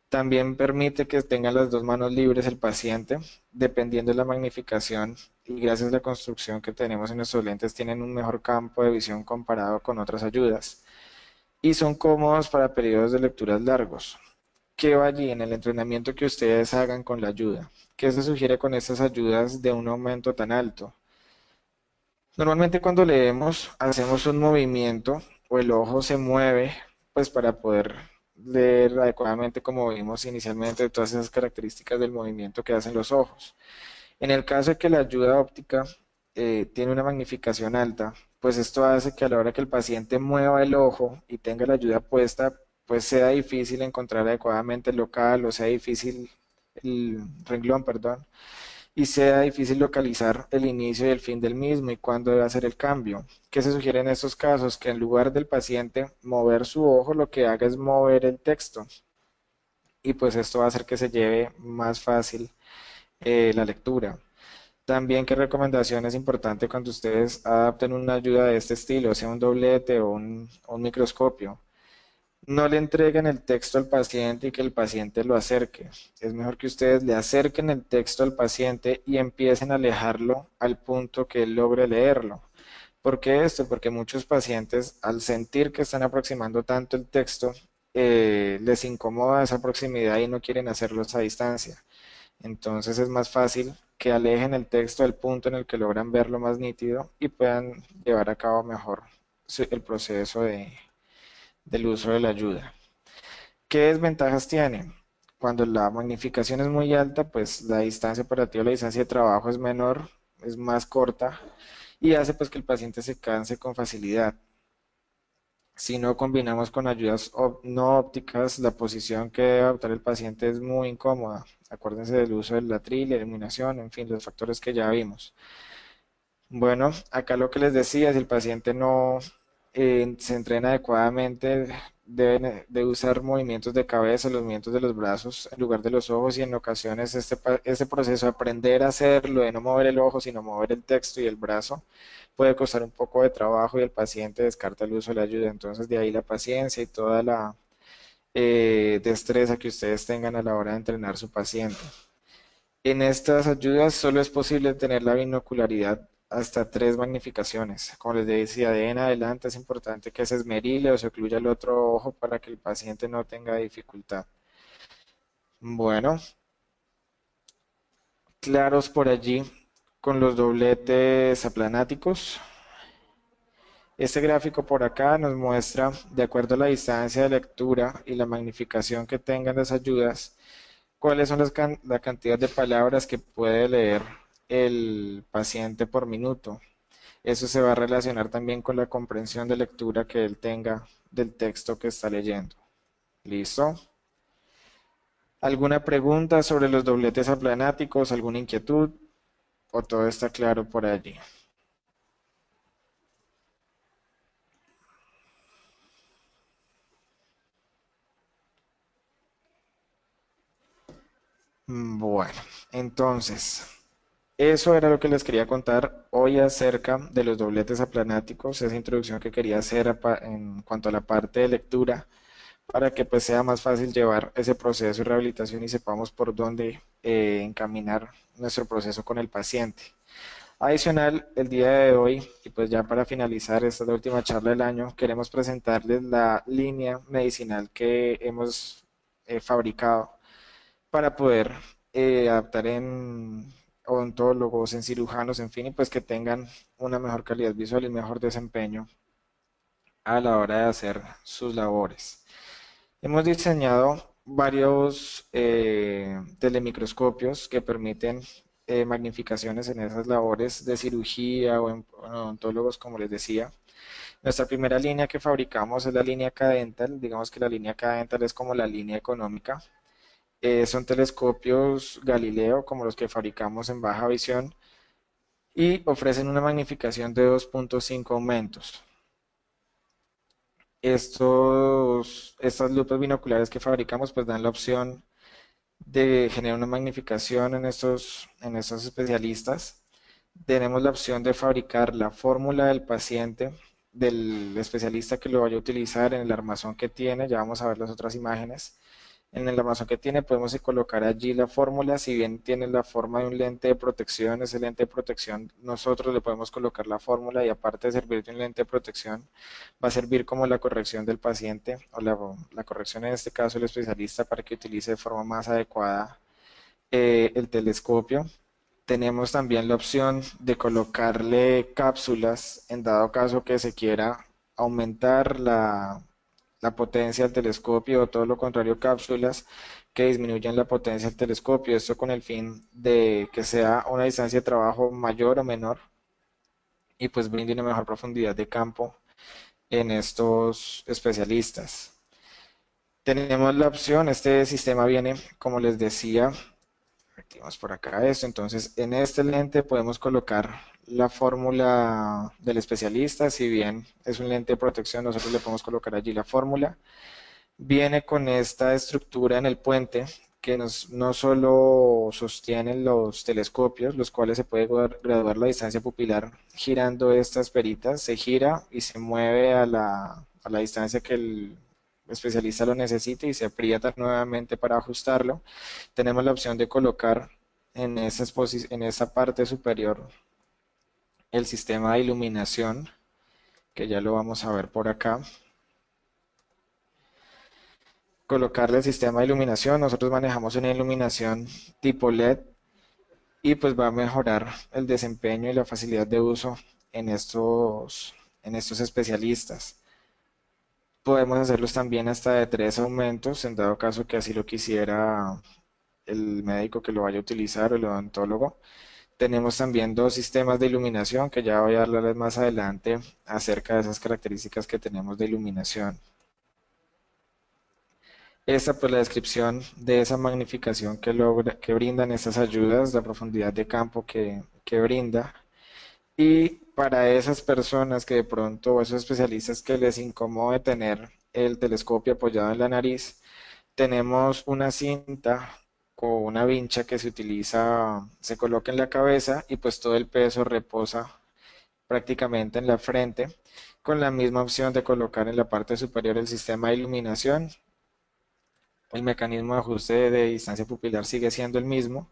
También permite que tenga las dos manos libres el paciente, dependiendo de la magnificación y gracias a la construcción que tenemos en nuestros lentes, tienen un mejor campo de visión comparado con otras ayudas y son cómodos para periodos de lecturas largos. ¿Qué va allí en el entrenamiento que ustedes hagan con la ayuda? ¿Qué se sugiere con estas ayudas de un aumento tan alto? Normalmente cuando leemos hacemos un movimiento o el ojo se mueve pues para poder leer adecuadamente como vimos inicialmente todas esas características del movimiento que hacen los ojos. En el caso de que la ayuda óptica tiene una magnificación alta, pues esto hace que a la hora que el paciente mueva el ojo y tenga la ayuda puesta, pues sea difícil encontrar adecuadamente el local o sea difícil el renglón, perdón, y sea difícil localizar el inicio y el fin del mismo y cuándo debe hacer el cambio. ¿Qué se sugiere en estos casos? Que en lugar del paciente mover su ojo, lo que haga es mover el texto y pues esto va a hacer que se lleve más fácil la lectura. También qué recomendación es importante cuando ustedes adapten una ayuda de este estilo, sea un doblete o un microscopio. No le entreguen el texto al paciente y que el paciente lo acerque. Es mejor que ustedes le acerquen el texto al paciente y empiecen a alejarlo al punto que él logre leerlo. ¿Por qué esto? Porque muchos pacientes, al sentir que están aproximando tanto el texto, les incomoda esa proximidad y no quieren hacerlo a distancia. Entonces es más fácil que alejen el texto al punto en el que logran verlo más nítido y puedan llevar a cabo mejor el proceso del uso de la ayuda. ¿Qué desventajas tiene? Cuando la magnificación es muy alta, pues la distancia operativa, la distancia de trabajo es menor, es más corta y hace pues que el paciente se canse con facilidad. Si no combinamos con ayudas no ópticas, la posición que debe adoptar el paciente es muy incómoda. Acuérdense del uso del atril, la iluminación, en fin, los factores que ya vimos. Bueno, acá lo que les decía, si el paciente no se entrena adecuadamente, debe usar movimientos de cabeza, los movimientos de los brazos en lugar de los ojos y en ocasiones este proceso de aprender a hacerlo, de no mover el ojo, sino mover el texto y el brazo, puede costar un poco de trabajo y el paciente descarta el uso de la ayuda. Entonces de ahí la paciencia y toda la destreza que ustedes tengan a la hora de entrenar su paciente. En estas ayudas solo es posible tener la binocularidad hasta 3 magnificaciones. Como les decía, de en adelante es importante que se esmerile o se ocluya el otro ojo para que el paciente no tenga dificultad. Bueno, claros por allí con los dobletes aplanáticos. Este gráfico por acá nos muestra, de acuerdo a la distancia de lectura y la magnificación que tengan las ayudas, cuáles son la cantidad de palabras que puede leer el paciente por minuto. Eso se va a relacionar también con la comprensión de lectura que él tenga del texto que está leyendo. ¿Listo? ¿Alguna pregunta sobre los dobletes aplanáticos? ¿Alguna inquietud? ¿O todo está claro por allí? Bueno, entonces, eso era lo que les quería contar hoy acerca de los dobletes aplanáticos, esa introducción que quería hacer en cuanto a la parte de lectura, para que pues sea más fácil llevar ese proceso de rehabilitación y sepamos por dónde encaminar nuestro proceso con el paciente. Adicional, el día de hoy, y pues ya para finalizar esta es la última charla del año, queremos presentarles la línea medicinal que hemos fabricado para poder adaptar en odontólogos, en cirujanos, en fin, y pues que tengan una mejor calidad visual y mejor desempeño a la hora de hacer sus labores. Hemos diseñado varios telemicroscopios que permiten magnificaciones en esas labores de cirugía o en odontólogos, como les decía. Nuestra primera línea que fabricamos es la línea Cadental. Digamos que la línea Cadental es como la línea económica. Son telescopios Galileo, como los que fabricamos en baja visión, y ofrecen una magnificación de 2.5 aumentos. Estas lupas binoculares que fabricamos pues dan la opción de generar una magnificación en estos especialistas. Tenemos la opción de fabricar la fórmula del paciente, del especialista que lo vaya a utilizar en el armazón que tiene. Ya vamos a ver las otras imágenes. En el armazón que tiene podemos colocar allí la fórmula, si bien tiene la forma de un lente de protección, ese lente de protección nosotros le podemos colocar la fórmula y aparte de servir de un lente de protección, va a servir como la corrección del paciente o la corrección en este caso del especialista para que utilice de forma más adecuada el telescopio. Tenemos también la opción de colocarle cápsulas en dado caso que se quiera aumentar la potencia del telescopio o todo lo contrario, cápsulas que disminuyan la potencia del telescopio. Esto con el fin de que sea una distancia de trabajo mayor o menor y pues brinde una mejor profundidad de campo en estos especialistas. Tenemos la opción, este sistema viene, como les decía, activamos por acá esto, entonces en este lente podemos colocar la fórmula del especialista, si bien es un lente de protección, nosotros le podemos colocar allí la fórmula. Viene con esta estructura en el puente que no solo sostienen los telescopios, los cuales se puede graduar la distancia pupilar girando estas peritas, se gira y se mueve a la distancia que el especialista lo necesite y se aprieta nuevamente para ajustarlo. Tenemos la opción de colocar en esa parte superior el sistema de iluminación, que ya lo vamos a ver por acá. Colocarle el sistema de iluminación, nosotros manejamos una iluminación tipo LED y pues va a mejorar el desempeño y la facilidad de uso en estos especialistas. Podemos hacerlos también hasta de 3 aumentos, en dado caso que así lo quisiera el médico que lo vaya a utilizar o el odontólogo. Tenemos también 2 sistemas de iluminación que ya voy a hablarles más adelante acerca de esas características que tenemos de iluminación. Esta pues la descripción de esa magnificación que brindan estas ayudas, la profundidad de campo que brinda. Y para esas personas que de pronto, o esos especialistas que les incomode tener el telescopio apoyado en la nariz, tenemos una cinta o una vincha que se utiliza, se coloca en la cabeza y pues todo el peso reposa prácticamente en la frente, con la misma opción de colocar en la parte superior el sistema de iluminación. El mecanismo de ajuste de distancia pupilar sigue siendo el mismo.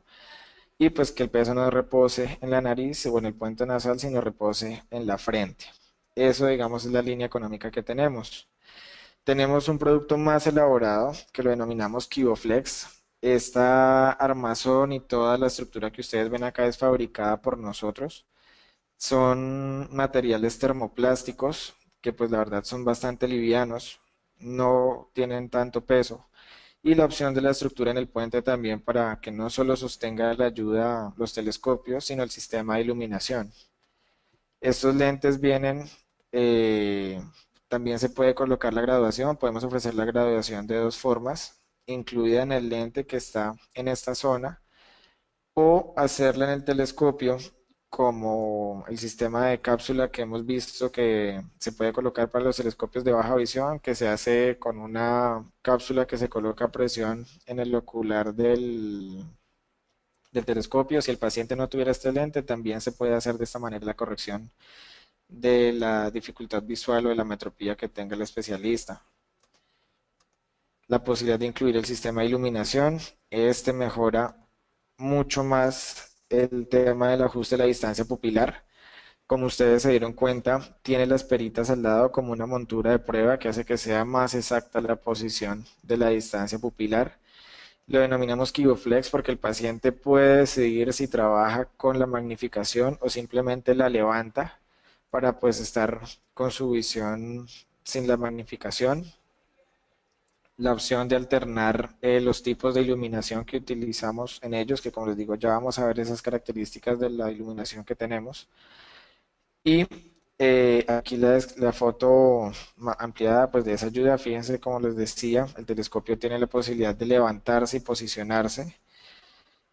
y pues que el peso no repose en la nariz o en el puente nasal, sino repose en la frente. Eso, digamos, es la línea económica que tenemos. Tenemos un producto más elaborado que lo denominamos KiboFlex. Esta armazón y toda la estructura que ustedes ven acá es fabricada por nosotros. Son materiales termoplásticos que pues la verdad son bastante livianos, no tienen tanto peso. Y la opción de la estructura en el puente también para que no solo sostenga la ayuda los telescopios, sino el sistema de iluminación. Estos lentes vienen, eh, también se puede colocar la graduación, podemos ofrecer la graduación de dos formas, incluida en el lente que está en esta zona, o hacerla en el telescopio como el sistema de cápsula que hemos visto que se puede colocar para los telescopios de baja visión, que se hace con una cápsula que se coloca a presión en el ocular del telescopio. Si el paciente no tuviera este lente, también se puede hacer de esta manera la corrección de la dificultad visual o de la metropía que tenga el especialista. La posibilidad de incluir el sistema de iluminación, este mejora mucho más el tema del ajuste de la distancia pupilar. Como ustedes se dieron cuenta, tiene las peritas al lado como una montura de prueba que hace que sea más exacta la posición de la distancia pupilar. Lo denominamos KiboFlex porque el paciente puede decidir si trabaja con la magnificación o simplemente la levanta para pues estar con su visión sin la magnificación. La opción de alternar los tipos de iluminación que utilizamos en ellos, que como les digo, ya vamos a ver esas características de la iluminación que tenemos. Y aquí la foto ampliada pues de esa ayuda, fíjense como les decía, el telescopio tiene la posibilidad de levantarse y posicionarse.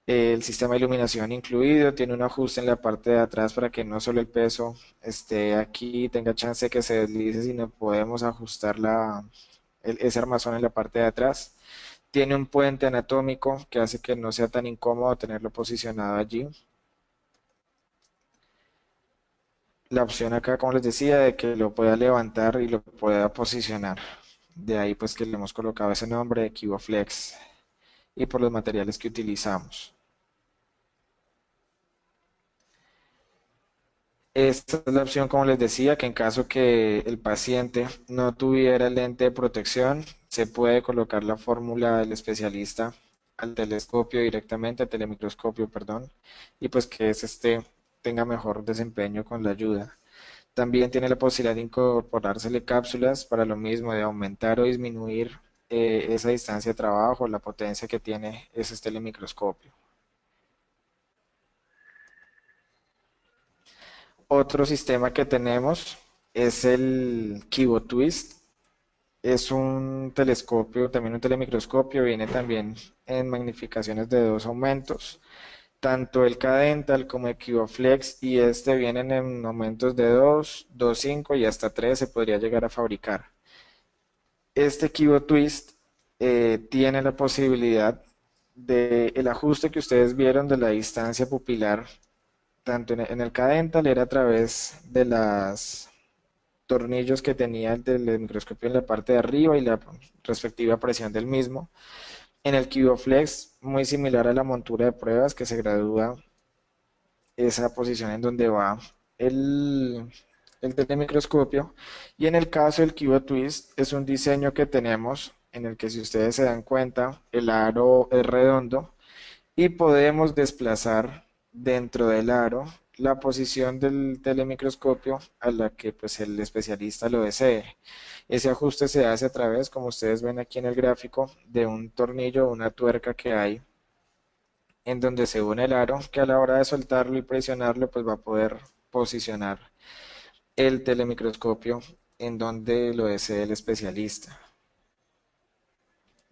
El sistema de iluminación incluido tiene un ajuste en la parte de atrás para que no solo el peso esté aquí, tenga chance de que se deslice, sino podemos ajustar ese armazón en la parte de atrás. Tiene un puente anatómico que hace que no sea tan incómodo tenerlo posicionado allí. La opción acá, como les decía, de que lo pueda levantar y lo pueda posicionar. De ahí pues que le hemos colocado ese nombre de KiboFlex y por los materiales que utilizamos. Esta es la opción, como les decía, que en caso que el paciente no tuviera lente de protección, se puede colocar la fórmula del especialista al telescopio directamente, al telemicroscopio, perdón, y pues que tenga mejor desempeño con la ayuda. También tiene la posibilidad de incorporársele cápsulas para lo mismo, de aumentar o disminuir esa distancia de trabajo, la potencia que tiene ese telemicroscopio. Otro sistema que tenemos es el Kibo Twist. Es un telescopio, también un telemicroscopio, viene también en magnificaciones de dos aumentos. Tanto el Cadental como el KiboFlex y este vienen en aumentos de 2, 2.5 y hasta 3 se podría llegar a fabricar. Este Kibo Twist tiene la posibilidad de el ajuste que ustedes vieron de la distancia pupilar, tanto en el Cadental era a través de los tornillos que tenía el telemicroscopio en la parte de arriba y la respectiva presión del mismo. En el KiboFlex, muy similar a la montura de pruebas que se gradúa esa posición en donde va el, el telemicroscopio. Y en el caso del Kibo Twist, es un diseño que tenemos en el que si ustedes se dan cuenta, el aro es redondo y podemos desplazar dentro del aro la posición del telemicroscopio a la que pues el especialista lo desee. Ese ajuste se hace a través, como ustedes ven aquí en el gráfico, de un tornillo o una tuerca que hay en donde se une el aro, que a la hora de soltarlo y presionarlo, pues va a poder posicionar el telemicroscopio en donde lo desee el especialista.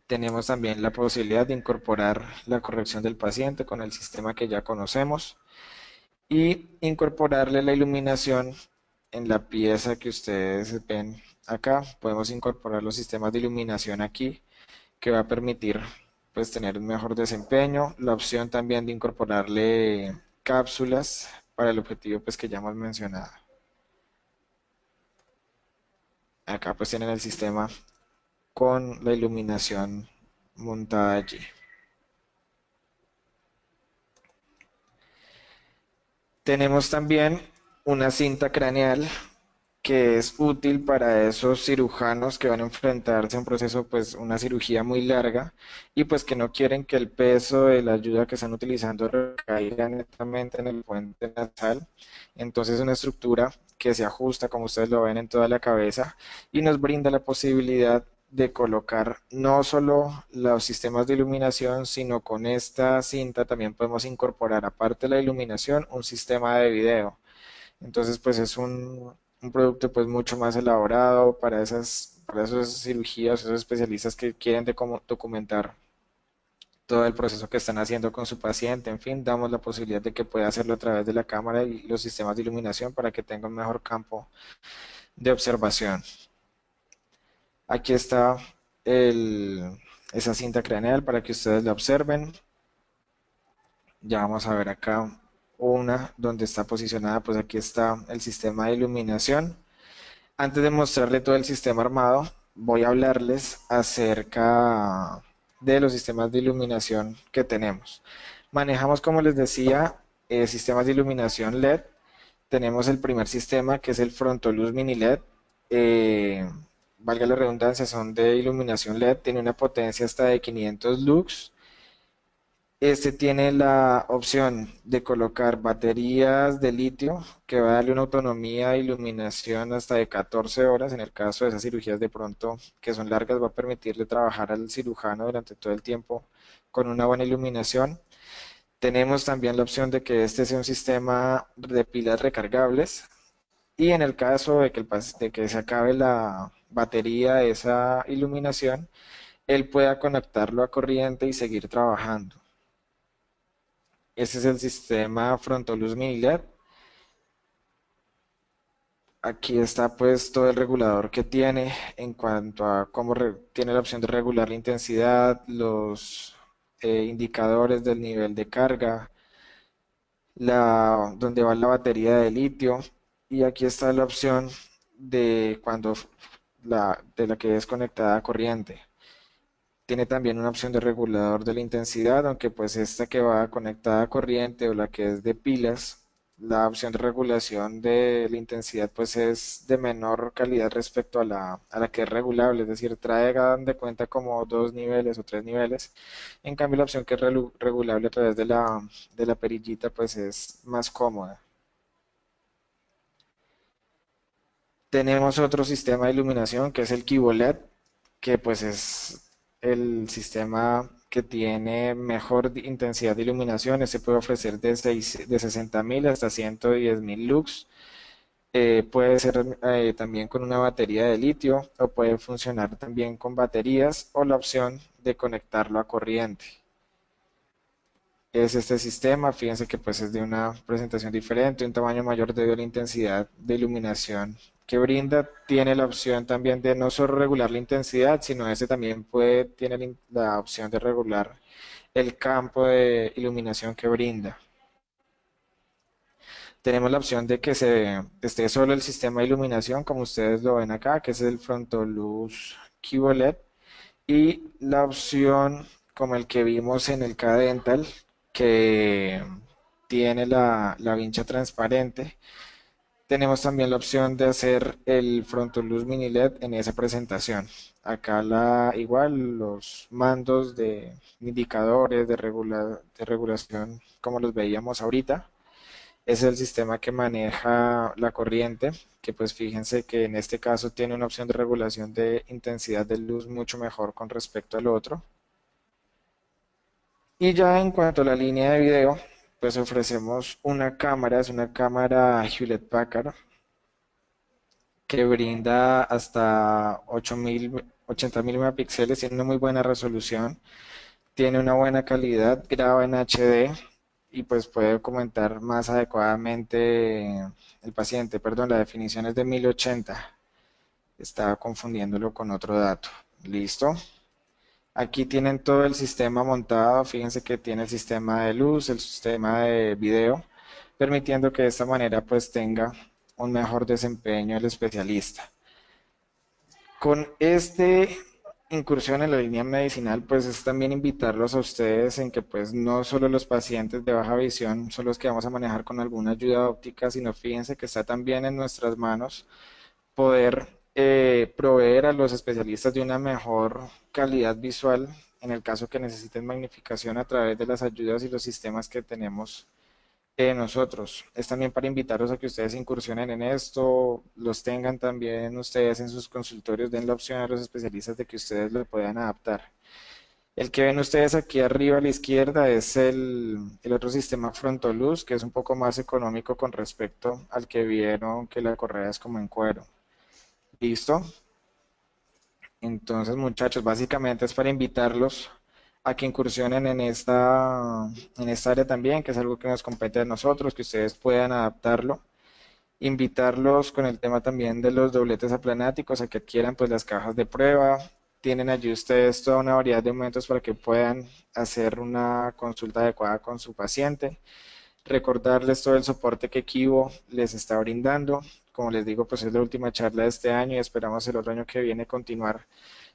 Tenemos también la posibilidad de incorporar la corrección del paciente con el sistema que ya conocemos y incorporarle la iluminación en la pieza que ustedes ven acá. Podemos incorporar los sistemas de iluminación aquí que va a permitir pues tener un mejor desempeño. La opción también de incorporarle cápsulas para el objetivo pues que ya hemos mencionado. Acá pues tienen el sistema con la iluminación montada allí. Tenemos también una cinta craneal que es útil para esos cirujanos que van a enfrentarse a un proceso, pues una cirugía muy larga y pues que no quieren que el peso de la ayuda que están utilizando recaiga netamente en el puente nasal. Entonces es una estructura que se ajusta, como ustedes lo ven, en toda la cabeza y nos brinda la posibilidad de colocar no solo los sistemas de iluminación, sino con esta cinta también podemos incorporar, aparte de la iluminación, un sistema de video. Entonces, pues es un producto pues mucho más elaborado para esas cirugías, esos especialistas que quieren documentar todo el proceso que están haciendo con su paciente. En fin, damos la posibilidad de que pueda hacerlo a través de la cámara y los sistemas de iluminación para que tenga un mejor campo de observación. Aquí está el- esa cinta craneal para que ustedes la observen. Ya vamos a ver acá una donde está posicionada, pues aquí está el sistema de iluminación. Antes de mostrarle todo el sistema armado, voy a hablarles acerca de los sistemas de iluminación que tenemos. Manejamos, como les decía, sistemas de iluminación LED. Tenemos el primer sistema que es el Frontolux Mini LED. Eh, Valga la redundancia, son de iluminación LED. Tiene una potencia hasta de 500 lux. Este tiene la opción de colocar baterías de litio que va a darle una autonomía de iluminación hasta de 14 horas. En el caso de esas cirugías de pronto que son largas, va a permitirle trabajar al cirujano durante todo el tiempo con una buena iluminación. Tenemos también la opción de que este sea un sistema de pilas recargables y en el caso de que, de que se acabe la batería de esa iluminación, él pueda conectarlo a corriente y seguir trabajando. Ese es el sistema Frontolux Mini LED. Aquí está pues todo el regulador que tiene en cuanto a cómo tiene la opción de regular la intensidad, los indicadores del nivel de carga, donde va la batería de litio y aquí está la opción de cuando de la que es conectada a corriente. Tiene también una opción de regulador de la intensidad, aunque pues esta que va conectada a corriente o la que es de pilas, la opción de regulación de la intensidad pues es de menor calidad respecto a la que es regulable, es decir, trae hagan de cuenta como dos niveles o tres niveles. En cambio la opción que es regulable a través de la perillita pues es más cómoda. Tenemos otro sistema de iluminación que es el Kibo LED, que pues es el sistema que tiene mejor intensidad de iluminación. Este puede ofrecer de 60.000 hasta 110.000 lux. Puede ser también con una batería de litio o puede funcionar también con baterías o la opción de conectarlo a corriente. Es este sistema, fíjense que pues es de una presentación diferente, un tamaño mayor debido a la intensidad de iluminación que brinda. Tiene la opción también de no solo regular la intensidad, sino este también tiene la opción de regular el campo de iluminación que brinda. Tenemos la opción de que se esté solo el sistema de iluminación, como ustedes lo ven acá, que es el Frontolux Cubo LED, y la opción como el que vimos en el K-Dental, que tiene la vincha transparente. Tenemos también la opción de hacer el Frontolux Mini LED en esa presentación. Acá igual los mandos de indicadores de regulación como los veíamos ahorita. Es el sistema que maneja la corriente, que pues fíjense que en este caso tiene una opción de regulación de intensidad de luz mucho mejor con respecto al otro. Y ya en cuanto a la línea de video, pues ofrecemos una cámara, es una cámara Hewlett Packard que brinda hasta 80.000 megapíxeles, tiene una muy buena resolución, tiene una buena calidad, graba en HD y pues puede documentar más adecuadamente el paciente. Perdón, la definición es de 1080. Estaba confundiéndolo con otro dato. ¿Listo? Aquí tienen todo el sistema montado. Fíjense que tiene el sistema de luz, el sistema de video, permitiendo que de esta manera pues tenga un mejor desempeño el especialista. Con este incursión en la línea medicinal, pues es también invitarlos a ustedes en que pues no solo los pacientes de baja visión son los que vamos a manejar con alguna ayuda óptica, sino fíjense que está también en nuestras manos poder proveer a los especialistas de una mejor calidad visual en el caso que necesiten magnificación a través de las ayudas y los sistemas que tenemos nosotros. Es también para invitarlos a que ustedes incursionen en esto, los tengan también ustedes en sus consultorios, den la opción a los especialistas de que ustedes lo puedan adaptar. El que ven ustedes aquí arriba a la izquierda es el otro sistema Frontoluz, que es un poco más económico con respecto al que vieron que la correa es como en cuero. ¿Listo? Entonces, muchachos, básicamente es para invitarlos a que incursionen en esta área también, que es algo que nos compete a nosotros, que ustedes puedan adaptarlo. Invitarlos con el tema también de los dobletes aplanáticos a que adquieran pues las cajas de prueba. Tienen allí ustedes toda una variedad de momentos para que puedan hacer una consulta adecuada con su paciente. Recordarles todo el soporte que Kivo les está brindando. Como les digo, pues es la última charla de este año y esperamos el otro año que viene continuar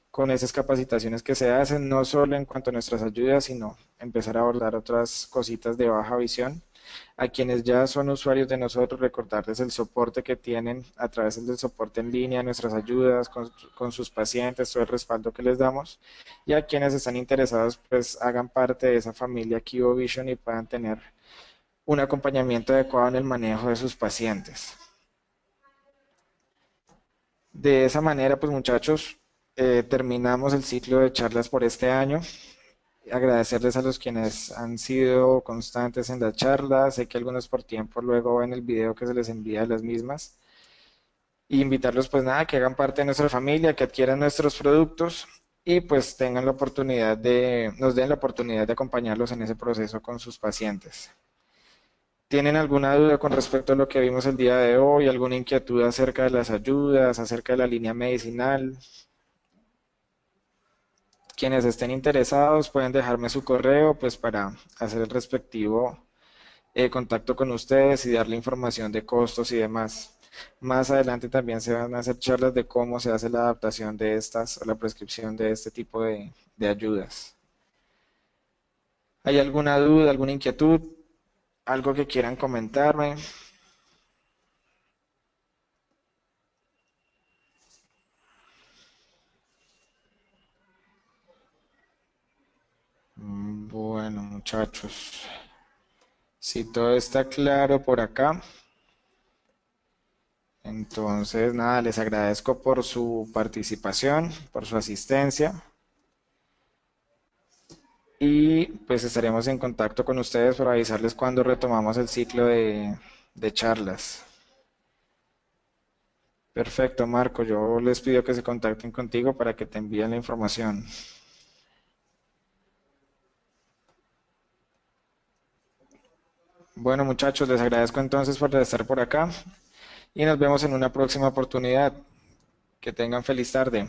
con esas capacitaciones que se hacen, no solo en cuanto a nuestras ayudas, sino empezar a abordar otras cositas de baja visión. A quienes ya son usuarios de nosotros, recordarles el soporte que tienen a través del soporte en línea, nuestras ayudas con sus pacientes, todo el respaldo que les damos. Y a quienes están interesados, pues hagan parte de esa familia Kivo Vision y puedan tener un acompañamiento adecuado en el manejo de sus pacientes. De esa manera, pues muchachos, terminamos el ciclo de charlas por este año. Agradecerles a los quienes han sido constantes en la charla. Sé que algunos por tiempo luego ven el video que se les envía a las mismas. Y invitarlos pues nada, que hagan parte de nuestra familia, que adquieran nuestros productos y pues tengan la oportunidad nos den la oportunidad de acompañarlos en ese proceso con sus pacientes. ¿Tienen alguna duda con respecto a lo que vimos el día de hoy? ¿Alguna inquietud acerca de las ayudas, acerca de la línea medicinal? Quienes estén interesados pueden dejarme su correo pues para hacer el respectivo contacto con ustedes y darle información de costos y demás. Más adelante también se van a hacer charlas de cómo se hace la adaptación de estas o la prescripción de este tipo de ayudas. ¿Hay alguna duda, alguna inquietud, algo que quieran comentarme? Bueno, muchachos, si todo está claro por acá, entonces nada, les agradezco por su participación, por su asistencia y pues estaremos en contacto con ustedes para avisarles cuando retomamos el ciclo de charlas. Perfecto, Marco, yo les pido que se contacten contigo para que te envíen la información. Bueno, muchachos, les agradezco entonces por estar por acá y nos vemos en una próxima oportunidad. Que tengan feliz tarde.